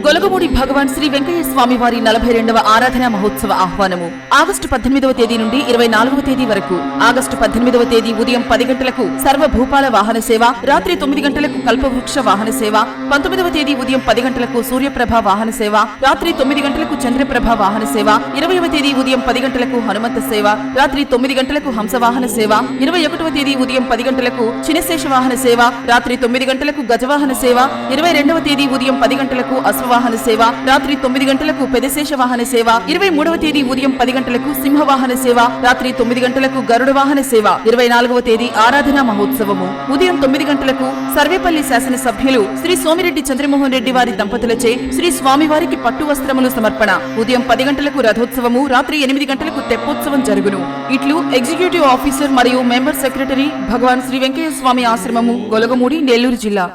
గొలగమూడి భగవాన్ శ్రీ వెంకయ్య స్వామి వారి 42వ ఆరాధనా మహోత్సవ ఆహ్వానము ఆగస్టు 18వ తేదీ నుండి 24వ తేదీ వరకు. ఆగస్టు 18వ తేదీ ఉదయం 10 గంటలకు సర్వభూపాల వాహన సేవ, రాత్రి 9 గంటలకు కల్పవృక్ష వాహన సేవ, 19వ తేదీ ఉదయం 10 గంటలకు సూర్యప్రభ వాహన సేవ, రాత్రి 9 గంటలకు చంద్రప్రభ వాహన సేవ, 20వ తేదీ ఉదయం 10 గంటలకు హనుమంత సేవ, రాత్రి 9 గంటలకు హంస వాహన సేవ, 21వ తేదీ ఉదయం 10 గంటలకు చినశేష వాహన సేవ, రాత్రి 9 గంటలకు గజవాహన సేవ, 22వ తేదీ ఉదయం 10 గంటలకు అశ్వవాహన సేవ, రాత్రి 9 గంటలకు పెదశేష వాహన సేవ, 23వ తేదీ ఉదయం 10 గంటలకు సింహవాహన సేవ, రాత్రి 9 గంటలకు గరుడ వాహన సేవ. 24వ తేదీ ఆరాధనా మహోత్సవము ఉదయం 9 గంటలకు సర్వేపల్లి శాసనసభ్యులు శ్రీ సోమిరెడ్డి చంద్రమోహన్ రెడ్డి వారి దంపతులచే శ్రీ స్వామివారికి పట్టు వస్త్రములు సమర్పణ. ఉదయం 10 గంటలకు రథోత్సవము, రాత్రి 8 గంటలకు తెప్పోత్సవం జరుగును. ఇట్లు ఎగ్జిక్యూటివ్ ఆఫీసర్ మరియు మెంబర్ సెక్రటరీ, భగవాన్ శ్రీ వెంకయ్య స్వామి ఆశ్రమము, గొలగమూడి, నెల్లూరు జిల్లా.